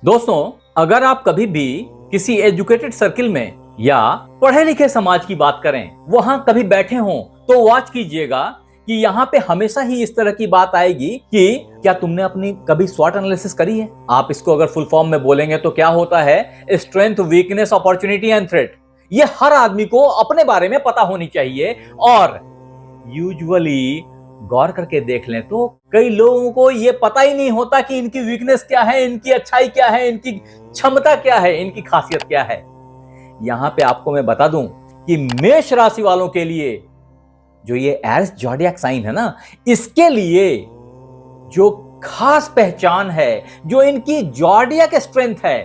दोस्तों, अगर आप कभी भी किसी एजुकेटेड सर्किल में या पढ़े लिखे समाज की बात करें, वहां कभी बैठे हों, तो वॉच कीजिएगा कि यहाँ पे हमेशा ही इस तरह की बात आएगी कि क्या तुमने अपनी कभी स्वॉट एनालिसिस करी है। आप इसको अगर फुल फॉर्म में बोलेंगे तो क्या होता है, strength, weakness, opportunity and threat. ये हर आदमी को अपने बारे में पता होनी चाहिए। और यूजुअली गौर करके देख लें तो कई लोगों को ये पता ही नहीं होता कि इनकी वीकनेस क्या है, इनकी अच्छाई क्या है, इनकी क्षमता क्या है, इनकी खासियत क्या है। यहां पे आपको मैं बता दूं कि मेष राशि वालों के लिए जो ये एरिस ज़ोडिएक साइन है ना, इसके लिए जो खास पहचान है, जो इनकी ज़ोडिएक स्ट्रेंथ है,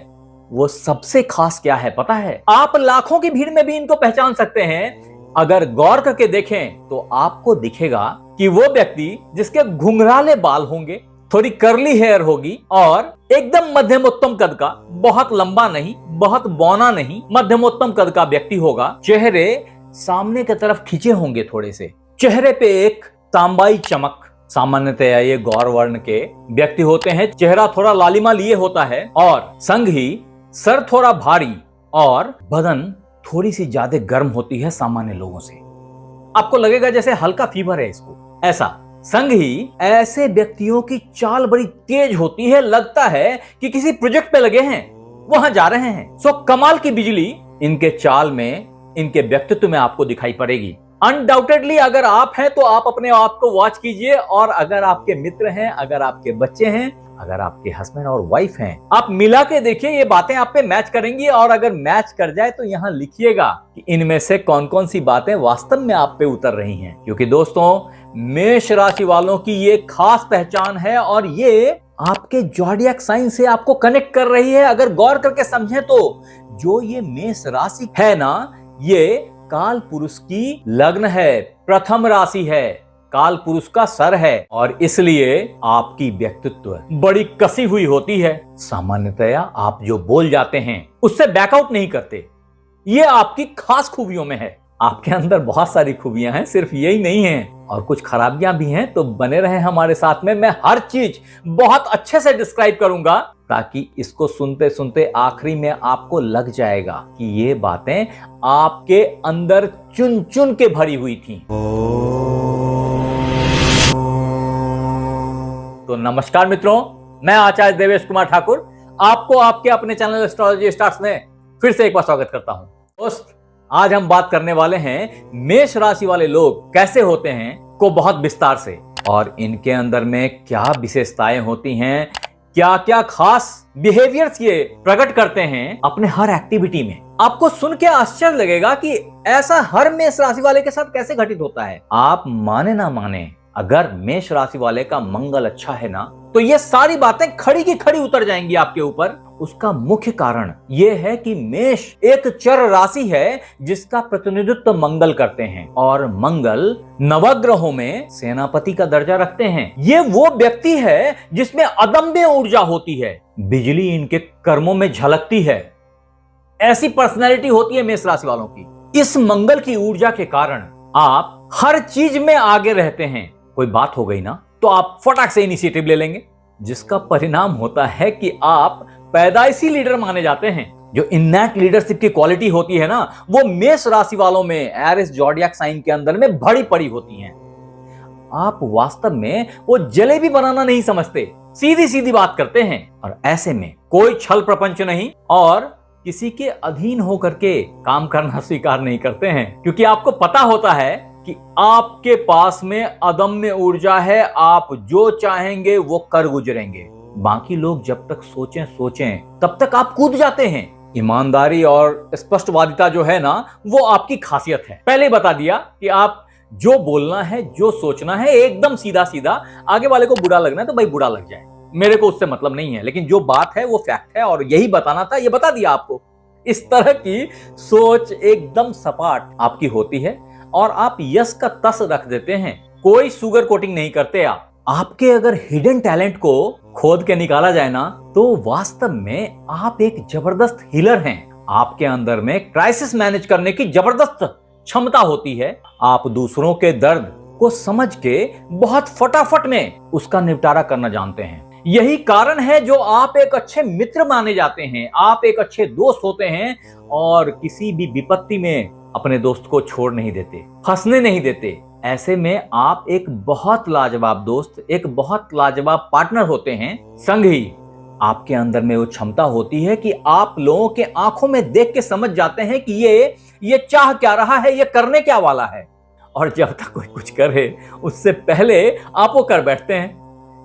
वो सबसे खास क्या है पता है? आप लाखों की भीड़ में भी इनको पहचान सकते हैं। अगर गौर करके देखें तो आपको दिखेगा कि वो व्यक्ति जिसके घुंघराले बाल होंगे, थोड़ी कर्ली हेयर होगी और एकदम मध्यमोत्तम कद का, बहुत लंबा नहीं, बहुत बौना नहीं, मध्यमोत्तम कद का व्यक्ति होगा। चेहरे सामने की तरफ खींचे होंगे थोड़े से, चेहरे पे एक तांबाई चमक। सामान्यतया ये गौर वर्ण के व्यक्ति होते हैं। चेहरा थोड़ा लालिमा लिए होता है और संग ही सर थोड़ा भारी और बदन थोड़ी सी ज्यादा गर्म होती है सामान्य लोगों से। आपको लगेगा जैसे हल्का फीवर है इसको, ऐसा। संग ही ऐसे व्यक्तियों की चाल बड़ी तेज होती है, लगता है कि किसी प्रोजेक्ट पे लगे हैं, वहां जा रहे हैं। सो कमाल की बिजली इनके चाल में, इनके व्यक्तित्व में आपको दिखाई पड़ेगी। अनडाउटेडली अगर आप हैं तो आप अपने आप को वॉच कीजिए, और अगर आपके मित्र हैं, अगर आपके बच्चे हैं, अगर आपके हस्बैंड और वाइफ हैं, आप मिला के देखिए, ये बातें आप पे मैच करेंगी। और अगर मैच कर जाए तो यहां लिखिएगा कि इनमें से कौन कौन सी बातें वास्तव में आप पे उतर रही हैं। क्योंकि दोस्तों, मेष राशि वालों की ये खास पहचान है और ये आपके ज़ोडिएक साइन से आपको कनेक्ट कर रही है। अगर गौर करके समझें तो जो ये मेष राशि है ना, ये काल पुरुष की लग्न है, प्रथम राशि है, काल पुरुष का सर है, और इसलिए आपकी व्यक्तित्व बड़ी कसी हुई होती है। सामान्यतया आप जो बोल जाते हैं उससे बैकआउट नहीं करते। ये आपकी खास खूबियों में है। आपके अंदर बहुत सारी खूबियां हैं, सिर्फ यही नहीं है, और कुछ खराबियां भी हैं। तो बने रहे हमारे साथ में, मैं हर चीज बहुत अच्छे से डिस्क्राइब करूंगा, ताकि इसको सुनते सुनते आखिरी में आपको लग जाएगा कि ये बातें आपके अंदर चुन चुन के भरी हुई थी। तो नमस्कार मित्रों, मैं आचार्य देवेश कुमार ठाकुर आपको आपके अपने चैनल एस्ट्रोलॉजी स्टार्स में फिर से एक बार स्वागत करता हूं। दोस्त, आज हम बात करने वाले हैं मेष राशि वाले लोग कैसे होते हैं को बहुत विस्तार से, और इनके अंदर में क्या विशेषताएं होती हैं, क्या क्या खास बिहेवियर्स ये प्रकट करते हैं अपने हर एक्टिविटी में। आपको सुन के आश्चर्य लगेगा कि ऐसा हर मेष राशि वाले के साथ कैसे घटित होता है। आप माने ना माने, अगर मेष राशि वाले का मंगल अच्छा है ना, तो ये सारी बातें खड़ी की खड़ी उतर जाएंगी आपके ऊपर। उसका मुख्य कारण ये है कि मेष एक चर राशि है जिसका प्रतिनिधित्व मंगल करते हैं, और मंगल नवग्रहों में सेनापति का दर्जा रखते हैं। ये वो व्यक्ति है जिसमें अदम्य ऊर्जा होती है, बिजली इनके कर्मों में झलकती है। ऐसी पर्सनैलिटी होती है मेष राशि वालों की। इस मंगल की ऊर्जा के कारण आप हर चीज में आगे रहते हैं। कोई बात हो गई ना, तो आप फटाक से इनिशिएटिव ले लेंगे, जिसका परिणाम होता है कि आप पैदाइशी लीडर माने जाते हैं। जो इन्नेट लीडरशिप की क्वालिटी होती है ना, वो मेष राशि वालों में एरिस ज़ोडिएक साइन के अंदर में भरी पड़ी होती हैं। आप वास्तव में वो जलेबी बनाना नहीं समझते, सीधी सीधी बात करते हैं, और ऐसे में कोई छल प्रपंच नहीं, और किसी के अधीन होकर के काम करना स्वीकार नहीं करते हैं। क्योंकि आपको पता होता है कि आपके पास में अदम्य ऊर्जा है, आप जो चाहेंगे वो कर गुजरेंगे। बाकी लोग जब तक सोचें तब तक आप कूद जाते हैं। ईमानदारी और स्पष्टवादिता जो है ना, वो आपकी खासियत है। पहले बता दिया कि आप जो बोलना है, जो सोचना है, एकदम सीधा सीधा। आगे वाले को बुरा लगना है तो भाई बुरा लग जाए, मेरे को उससे मतलब नहीं है, लेकिन जो बात है वो फैक्ट है, और यही बताना था, ये बता दिया आपको। इस तरह की सोच एकदम सपाट आपकी होती है, और आप यस का तस रख देते हैं। कोई सुगर कोटिंग नहीं करते आप। आपके अगर हिडन टैलेंट को खोद के निकाला जाए ना, तो वास्तव में आप एक जबरदस्त हीलर हैं। आपके अंदर में क्राइसिस मैनेज करने की जबरदस्त क्षमता होती है। आप दूसरों के दर्द को समझ के बहुत फटाफट में उसका निपटारा करना जानते हैं। यही कारण है जो आप एक अच्छे मित्र माने जाते हैं, आप एक अच्छे दोस्त होते हैं और किसी भी विपत्ति में अपने दोस्त को छोड़ नहीं देते, फंसने नहीं देते। ऐसे में आप एक बहुत लाजवाब दोस्त, एक बहुत लाजवाब पार्टनर होते हैं। संग ही आपके अंदर में वो क्षमता होती है कि आप लोगों के आंखों में देख के समझ जाते हैं कि ये चाह क्या रहा है, ये करने क्या वाला है, और जब तक कोई कुछ करे उससे पहले आप वो कर बैठते हैं।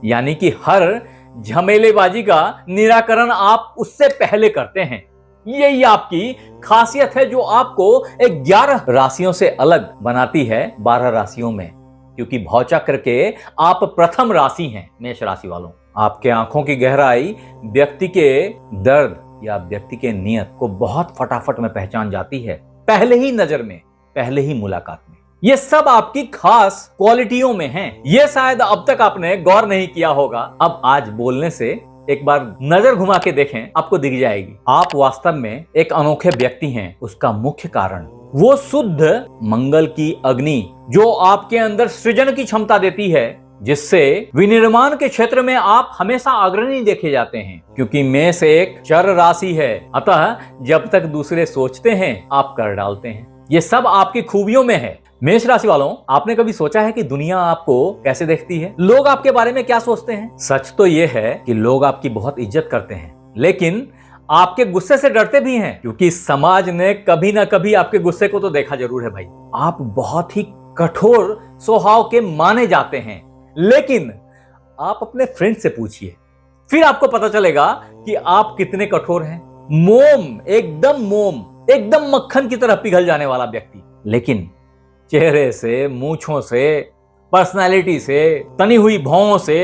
यानी कि हर झमेलेबाजी का निराकरण आप उससे पहले करते हैं। यही आपकी खासियत है जो आपको 11 राशियों से अलग बनाती है 12 राशियों में, क्योंकि भौचक्र के आप प्रथम राशि हैं मेष राशि वालों। आपके आंखों की गहराई व्यक्ति के दर्द या व्यक्ति के नियत को बहुत फटाफट में पहचान जाती है, पहले ही नजर में, पहले ही मुलाकात में। ये सब आपकी खास क्वालिटियों में हैं। ये शायद अब तक आपने गौर नहीं किया होगा। अब आज बोलने से एक बार नजर घुमा के देखें, आपको दिख जाएगी। आप वास्तव में एक अनोखे व्यक्ति हैं। उसका मुख्य कारण वो शुद्ध मंगल की अग्नि जो आपके अंदर सृजन की क्षमता देती है, जिससे विनिर्माण के क्षेत्र में आप हमेशा अग्रणी देखे जाते हैं, क्योंकि मेष एक चर राशि है। अतः जब तक दूसरे सोचते हैं आप कर डालते हैं। ये सब आपकी खूबियों में है। मेष राशि वालों, आपने कभी सोचा है कि दुनिया आपको कैसे देखती है? लोग आपके बारे में क्या सोचते हैं? सच तो ये है कि लोग आपकी बहुत इज्जत करते हैं, लेकिन आपके गुस्से से डरते भी हैं, क्योंकि समाज ने कभी ना कभी आपके गुस्से को तो देखा जरूर है भाई। आप बहुत ही कठोर स्वभाव के माने जाते हैं, लेकिन आप अपने फ्रेंड से पूछिए, फिर आपको पता चलेगा कि आप कितने कठोर हैं। मोम, एकदम मक्खन की तरह पिघल जाने वाला व्यक्ति, लेकिन चेहरे से, मूंछों से, पर्सनालिटी से, तनी हुई भौं से,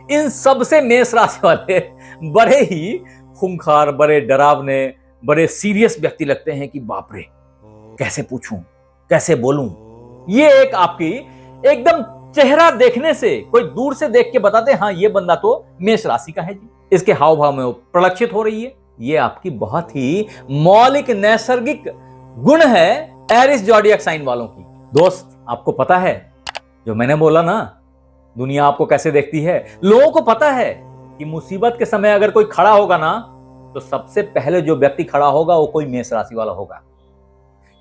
इन सब से मेष राशि वाले बड़े ही खूंखार, बड़े डरावने, बड़े सीरियस व्यक्ति लगते हैं कि बाप रे, कैसे पूछूं, कैसे बोलूं। ये एक आपकी एकदम चेहरा देखने से, कोई दूर से देख के बताते हाँ ये बंदा तो मेष राशि का है जी, इसके हाव भाव में वो प्रलक्षित हो रही है। ये आपकी बहुत ही मौलिक नैसर्गिक गुण है एरिस ज़ोडिएक साइन वालों की। दोस्त, आपको पता है जो मैंने बोला ना, दुनिया आपको कैसे देखती है। लोगों को पता है कि मुसीबत के समय अगर कोई खड़ा होगा ना, तो सबसे पहले जो व्यक्ति खड़ा होगा वो कोई मेष राशि वाला होगा,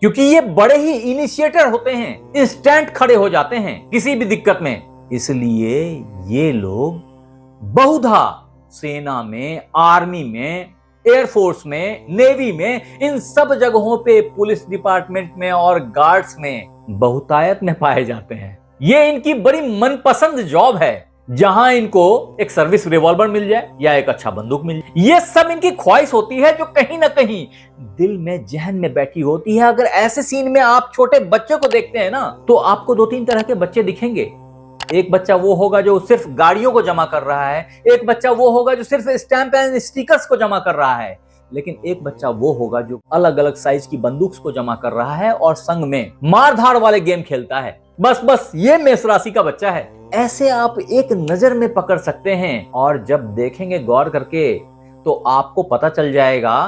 क्योंकि ये बड़े ही इनिशिएटर होते हैं, इंस्टेंट खड़े हो जाते हैं किसी भी दिक्कत में। इसलिए ये लोग बहुधा सेना में, आर्मी में, एयरफोर्स में, नेवी में, इन सब जगहों पे, पुलिस डिपार्टमेंट में और गार्ड्स में बहुतायत में पाए जाते हैं। ये इनकी बड़ी मनपसंद जॉब है, जहां इनको एक सर्विस रिवॉल्वर मिल जाए या एक अच्छा बंदूक मिल जाए। ये सब इनकी ख्वाहिश होती है जो कहीं ना कहीं दिल में, जहन में बैठी होती है। अगर ऐसे सीन में आप छोटे बच्चे को देखते हैं ना, तो आपको 2-3 तरह के बच्चे दिखेंगे। एक बच्चा वो होगा जो सिर्फ गाड़ियों को जमा कर रहा है, एक बच्चा वो होगा जो सिर्फ स्टैंप एंड स्टिकर्स को जमा कर रहा है, लेकिन एक बच्चा वो होगा जो अलग अलग साइज की बंदूक को जमा कर रहा है और संग में मारधाड़ वाले गेम खेलता है। बस ये मेष राशि का बच्चा है। ऐसे आप एक नजर में पकड़ सकते हैं, और जब देखेंगे गौर करके तो आपको पता चल जाएगा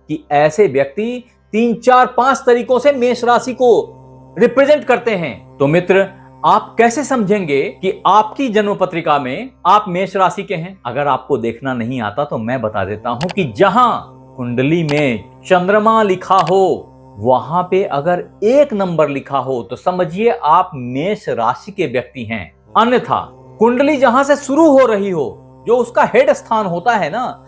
कि ऐसे व्यक्ति 3, 4, 5 तरीकों से मेष राशि को रिप्रेजेंट करते हैं। तो मित्र, आप कैसे समझेंगे कि आपकी जन्म पत्रिका में आप मेष राशि के हैं? अगर आपको देखना नहीं आता तो मैं बता देता हूं कि जहां कुंडली में चंद्रमा लिखा हो, वहां पे अगर 1 नंबर लिखा हो तो समझिए आप मेष राशि के व्यक्ति हैं। अन्यथा कुंडली जहां से शुरू हो रही हो, जो उसका हेड स्थान होता है ना,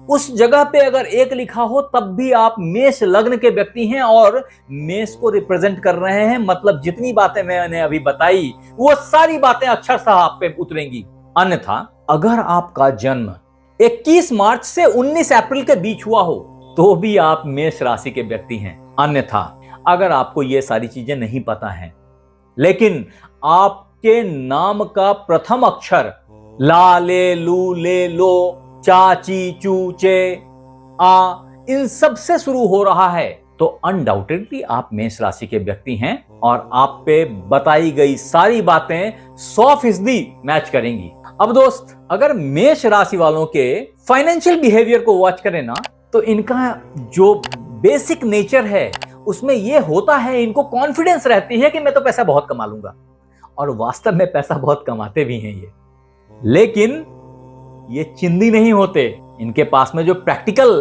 उस जगह पे अगर 1 लिखा हो तब भी आप मेष लग्न के व्यक्ति हैं और मेष को रिप्रेजेंट कर रहे हैं। मतलब जितनी बातें मैंने अभी बताई वो सारी बातें अक्षरशः आप पे उतरेंगी। अन्यथा अगर आपका जन्म 21 मार्च से 19 अप्रैल के बीच हुआ हो तो भी आप मेष राशि के व्यक्ति हैं। अन्यथा अगर आपको ये सारी चीजें नहीं पता हैं, लेकिन आपके नाम का प्रथम अक्षर ला, ले, लू, ले, लो, चा, ची, चू, चे, आ, इन सब से शुरू हो रहा है, तो अनडाउटेडली आप मेष राशि के व्यक्ति हैं और आप पे बताई गई सारी बातें 100% मैच करेंगी। अब दोस्त, अगर मेष राशि वालों के फाइनेंशियल बिहेवियर को वॉच करें ना, तो इनका जो बेसिक नेचर है उसमें ये होता है, इनको कॉन्फिडेंस रहती है कि मैं तो पैसा बहुत कमा लूंगा, और वास्तव में पैसा बहुत कमाते भी हैं ये। लेकिन ये चिंदी नहीं होते। इनके पास में जो प्रैक्टिकल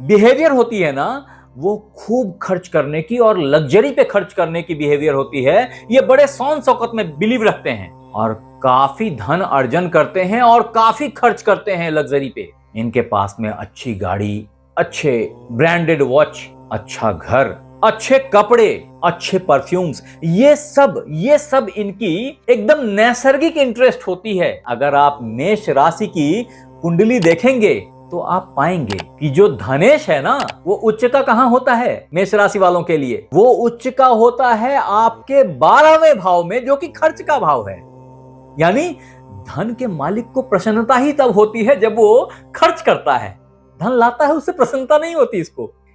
बिहेवियर होती है ना, वो खूब खर्च करने की और लग्जरी पे खर्च करने की बिहेवियर होती है। ये बड़े शौक शौकत में बिलीव रखते हैं और काफी धन अर्जन करते हैं और काफी खर्च करते हैं लग्जरी पे। इनके पास में अच्छी गाड़ी, अच्छे ब्रांडेड वॉच, अच्छा घर, अच्छे कपड़े, अच्छे परफ्यूम्स, ये सब इनकी एकदम नैसर्गिक इंटरेस्ट होती है। अगर आप मेष राशि की कुंडली देखेंगे तो आप पाएंगे कि जो धनेश है ना, वो उच्च का कहां होता है मेष राशि वालों के लिए? वो उच्च का होता है आपके 12वें भाव में, जो कि खर्च का भाव है। यानी धन के मालिक को प्रसन्नता ही तब होती है जब वो खर्च करता है। धन लाता है उससे प्रसन्नता नहीं होती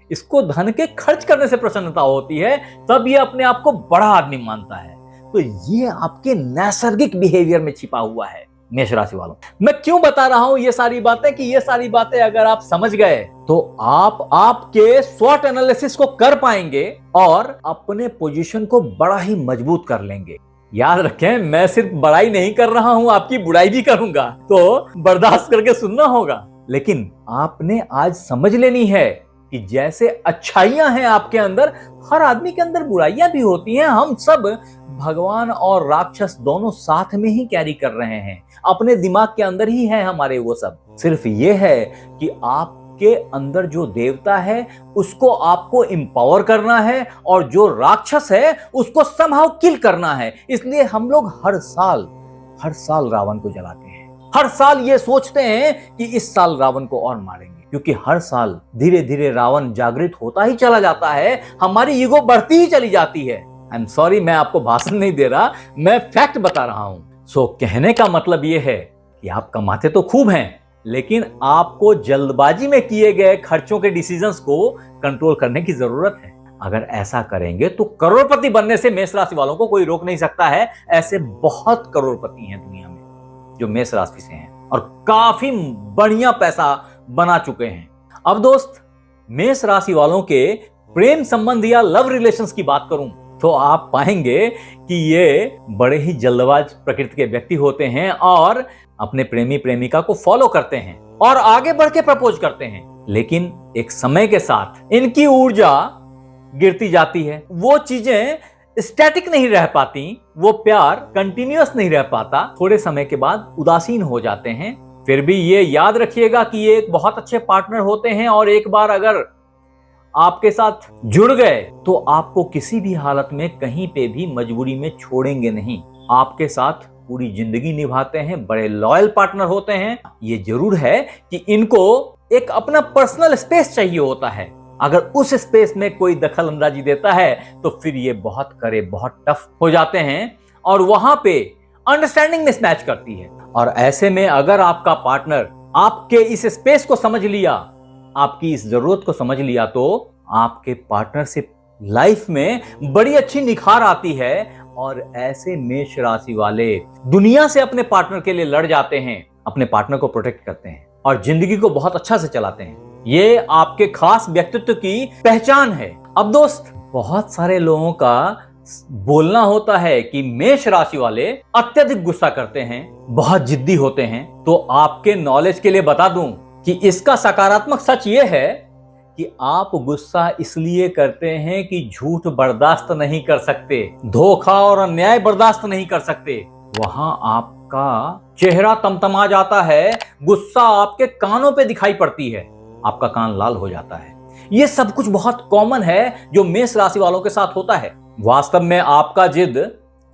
इसको धन के खर्च करने से प्रसन्नता होती है, तब ये अपने आप को बड़ा आदमी मानता है। तो ये आपके नैसर्गिक बिहेवियर में छिपा हुआ है मेष राशि वालों। मैं क्यों बता रहा हूं ये सारी बातें, कि ये सारी बातें अगर आप समझ गए तो आप आपके स्वॉट एनालिसिस को कर पाएंगे और अपने पोजीशन को बड़ा ही मजबूत कर लेंगे। याद रखें, मैं सिर्फ बड़ाई नहीं कर रहा हूं, आपकी बुराई भी करूंगा, तो बर्दाश्त करके सुनना होगा। लेकिन आपने आज समझ लेनी है कि जैसे अच्छाइयां हैं आपके अंदर, हर आदमी के अंदर बुराइयां भी होती हैं। हम सब भगवान और राक्षस दोनों साथ में ही कैरी कर रहे हैं, अपने दिमाग के अंदर ही है हमारे वो सब। सिर्फ ये है कि आपके अंदर जो देवता है उसको आपको एम्पावर करना है और जो राक्षस है उसको समहाउ किल करना है। इसलिए हम लोग हर साल रावण को जलाते हैं। हर साल ये सोचते हैं कि इस साल रावण को और मारेंगे, क्योंकि हर साल धीरे धीरे रावण जागृत होता ही चला जाता है, हमारी ईगो बढ़ती ही चली जाती है। आई एम सॉरी, मैं आपको भाषण नहीं दे रहा, मैं फैक्ट बता रहा हूं। सो कहने का मतलब ये है कि आप कमाते तो खूब हैं, लेकिन आपको जल्दबाजी में किए गए खर्चों के डिसीजंस को कंट्रोल करने की जरूरत है। अगर ऐसा करेंगे तो करोड़पति बनने से मेष राशि वालों को कोई रोक नहीं सकता है। ऐसे बहुत करोड़पति हैं दुनिया में जो मेष राशि से हैं और काफी बढ़िया पैसा बना चुके हैं। अब दोस्त, मेष राशि वालों के प्रेम संबंध या लव रिलेशंस की बात करूं तो आप पाएंगे कि ये बड़े ही जल्दबाज प्रकृति के व्यक्ति होते हैं और अपने प्रेमी प्रेमिका को फॉलो करते हैं और आगे बढ़ के प्रपोज करते हैं। लेकिन एक समय के साथ इनकी ऊर्जा गिरती जाती है, वो चीजें स्टैटिक नहीं रह पाती, वो प्यार कंटिन्यूअस नहीं रह पाता, थोड़े समय के बाद उदासीन हो जाते हैं। फिर भी ये याद रखिएगा कि ये एक बहुत अच्छे पार्टनर होते हैं और एक बार अगर आपके साथ जुड़ गए तो आपको किसी भी हालत में कहीं पे भी मजबूरी में छोड़ेंगे नहीं, आपके साथ पूरी जिंदगी निभाते हैं, बड़े लॉयल पार्टनर होते हैं। ये जरूर है कि इनको एक अपना पर्सनल स्पेस चाहिए होता है। अगर उस स्पेस में कोई दखल अंदाजी देता है तो फिर ये बहुत टफ हो जाते हैं और वहां पे अंडरस्टैंडिंग मिसमैच करती है। और ऐसे में अगर आपका पार्टनर आपके इस स्पेस को समझ लिया, आपकी इस जरूरत को समझ लिया, तो आपके पार्टनरशिप लाइफ में बड़ी अच्छी निखार आती है। और ऐसे मेष राशि वाले दुनिया से अपने पार्टनर के लिए लड़ जाते हैं, अपने पार्टनर को प्रोटेक्ट करते हैं और जिंदगी को बहुत अच्छा से चलाते हैं। ये आपके खास व्यक्तित्व की पहचान है। अब दोस्त, बहुत सारे लोगों का बोलना होता है कि मेष राशि वाले अत्यधिक गुस्सा करते हैं, बहुत जिद्दी होते हैं। तो आपके नॉलेज के लिए बता दूं कि इसका सकारात्मक सच ये है कि आप गुस्सा इसलिए करते हैं कि झूठ बर्दाश्त नहीं कर सकते, धोखा और अन्याय बर्दाश्त नहीं कर सकते। वहां आपका चेहरा तमतमा जाता है, गुस्सा आपके कानों पे दिखाई पड़ती है, आपका कान लाल हो जाता है। ये सब कुछ बहुत कॉमन है जो मेष राशि वालों के साथ होता है। वास्तव में आपका जिद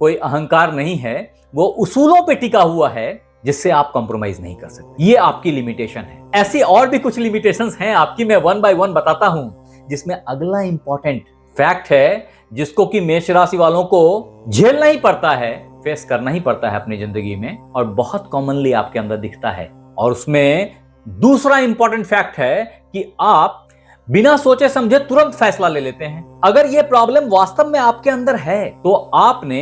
कोई अहंकार नहीं है, वो उसूलों पे टिका हुआ है जिससे आप कॉम्प्रोमाइज नहीं कर सकते। ये आपकी लिमिटेशन है। ऐसी और भी कुछ लिमिटेशंस हैं आपकी, मैं वन बाय वन बताता हूं, जिसमें अगला इंपॉर्टेंट फैक्ट है जिसको कि मेष राशि वालों को झेलना ही पड़ता है, फेस करना ही पड़ता है अपनी जिंदगी में और बहुत कॉमनली आपके अंदर दिखता है। और उसमें दूसरा इंपॉर्टेंट फैक्ट है कि आप बिना सोचे समझे तुरंत फैसला ले लेते हैं। अगर यह प्रॉब्लम वास्तव में आपके अंदर है तो आपने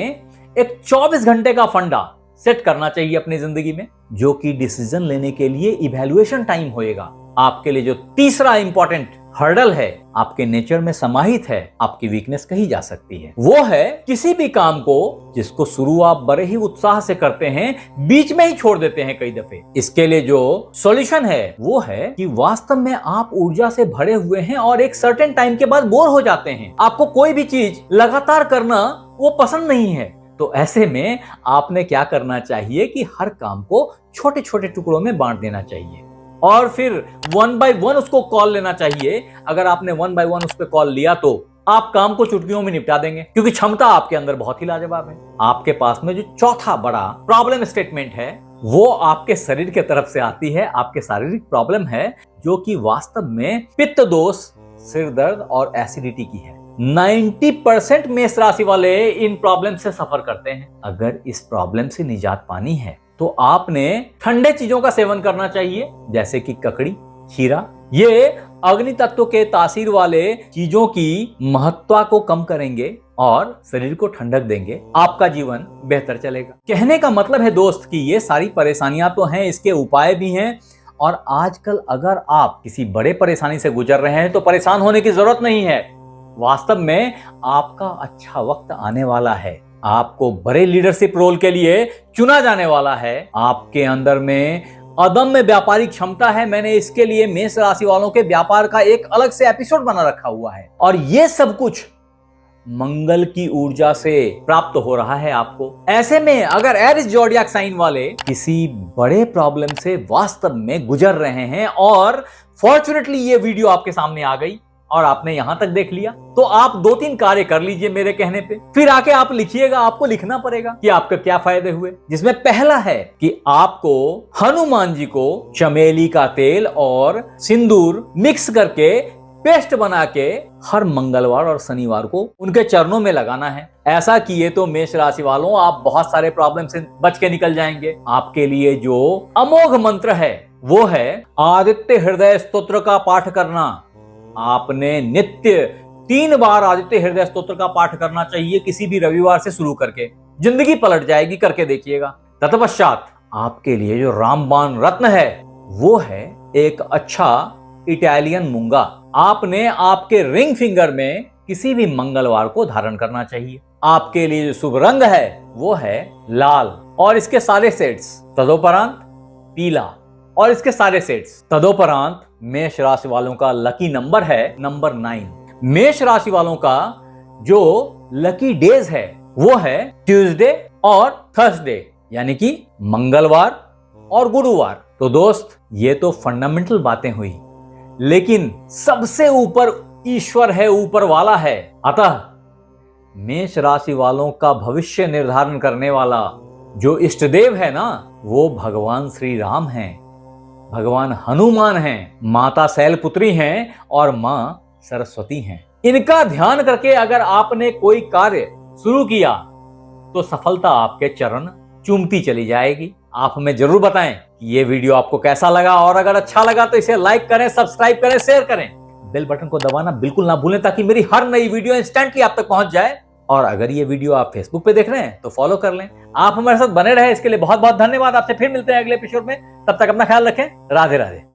एक 24 घंटे का फंडा सेट करना चाहिए अपनी जिंदगी में, जो कि डिसीजन लेने के लिए इवैल्यूएशन टाइम होएगा। आपके लिए जो तीसरा इंपॉर्टेंट हर्डल है, आपके नेचर में समाहित है, आपकी वीकनेस कही जा सकती है, वो है किसी भी काम को जिसको शुरू आप बड़े ही उत्साह से करते हैं बीच में ही छोड़ देते हैं कई दफे। इसके लिए जो सॉल्यूशन है वो है कि वास्तव में आप ऊर्जा से भरे हुए हैं और एक सर्टेन टाइम के बाद बोर हो जाते हैं। आपको कोई भी चीज लगातार करना वो पसंद नहीं है। तो ऐसे में आपने क्या करना चाहिए कि हर काम को छोटे छोटे टुकड़ों में बांट देना चाहिए और फिर 1 by 1 उसको कॉल लेना चाहिए। अगर आपने 1 by 1 उस पर कॉल लिया तो आप काम को चुटकियों में निपटा देंगे, क्योंकि क्षमता आपके अंदर बहुत ही लाजवाब है। आपके पास में जो चौथा बड़ा प्रॉब्लम स्टेटमेंट है वो आपके शरीर के तरफ से आती है। आपके शारीरिक प्रॉब्लम है जो कि वास्तव में पित्त दोष, सिर दर्द और एसिडिटी की है। 90% मेष राशि वाले इन प्रॉब्लम से सफर करते हैं। अगर इस प्रॉब्लम से निजात पानी है तो आपने ठंडे चीजों का सेवन करना चाहिए, जैसे कि ककड़ी, खीरा। ये अग्नि तत्व के तासीर वाले चीजों की महत्ता को कम करेंगे और शरीर को ठंडक देंगे। आपका जीवन बेहतर चलेगा। कहने का मतलब है दोस्त कि ये सारी परेशानियां तो हैं, इसके उपाय भी हैं। और आजकल अगर आप किसी बड़े परेशानी से गुजर रहे हैं तो परेशान होने की जरूरत नहीं है। वास्तव में आपका अच्छा वक्त आने वाला है। आपको बड़े लीडरशिप रोल के लिए चुना जाने वाला है। आपके अंदर में अदम्य व्यापारिक क्षमता है। मैंने इसके लिए मेष राशि वालों के व्यापार का एक अलग से एपिसोड बना रखा हुआ है और ये सब कुछ मंगल की ऊर्जा से प्राप्त हो रहा है आपको। ऐसे में अगर एरिस ज़ोडिएक साइन वाले किसी बड़े प्रॉब्लम से वास्तव में गुजर रहे हैं और फॉर्चुनेटली ये वीडियो आपके सामने आ गई और आपने यहां तक देख लिया, तो आप 2-3 कार्य कर लीजिए मेरे कहने पे। फिर आके आप लिखिएगा, आपको लिखना पड़ेगा कि आपके क्या फायदे हुए। जिसमें पहला है कि आपको हनुमान जी को चमेली का तेल और सिंदूर मिक्स करके पेस्ट बना के हर मंगलवार और शनिवार को उनके चरणों में लगाना है। ऐसा किए तो मेष राशि वालों आप बहुत सारे प्रॉब्लम से बच के निकल जाएंगे। आपके लिए जो अमोघ मंत्र है वो है आदित्य हृदय स्तोत्र का पाठ करना। आपने नित्य 3 बार आदित्य हृदय स्तोत्र का पाठ करना चाहिए, किसी भी रविवार से शुरू करके। जिंदगी पलट जाएगी, करके देखिएगा। तत्पश्चात आपके लिए जो रामबाण रत्न है वो है एक अच्छा इटालियन मूंगा। आपने आपके रिंग फिंगर में किसी भी मंगलवार को धारण करना चाहिए। आपके लिए जो शुभ रंग है वो है लाल और इसके सारे सेट्स, तदोपरांत पीला और इसके सारे सेट्स। तदोपरांत मेष राशि वालों का लकी नंबर है नंबर 9। मेष राशि वालों का जो लकी डेज है वो है ट्यूसडे और थर्सडे, यानी कि मंगलवार और गुरुवार। तो दोस्त ये तो फंडामेंटल बातें हुई, लेकिन सबसे ऊपर ईश्वर है, ऊपर वाला है। अतः मेष राशि वालों का भविष्य निर्धारण करने वाला जो इष्ट देव है ना, वो भगवान श्री राम हैं, भगवान हनुमान हैं, माता शैलपुत्री हैं और मां सरस्वती हैं। इनका ध्यान करके अगर आपने कोई कार्य शुरू किया तो सफलता आपके चरण चूमती चली जाएगी। आप हमें जरूर बताएं कि ये वीडियो आपको कैसा लगा, और अगर अच्छा लगा तो इसे लाइक करें, सब्सक्राइब करें, शेयर करें। बेल बटन को दबाना बिल्कुल ना भूलें ताकि मेरी हर नई वीडियो इंस्टेंटली आप तक पहुंच जाए। और अगर ये वीडियो आप फेसबुक पे देख रहे हैं तो फॉलो कर लें। आप हमारे साथ बने रहे इसके लिए बहुत बहुत धन्यवाद। आपसे फिर मिलते हैं अगले एपिसोड में। तब तक अपना ख्याल रखें। राधे राधे।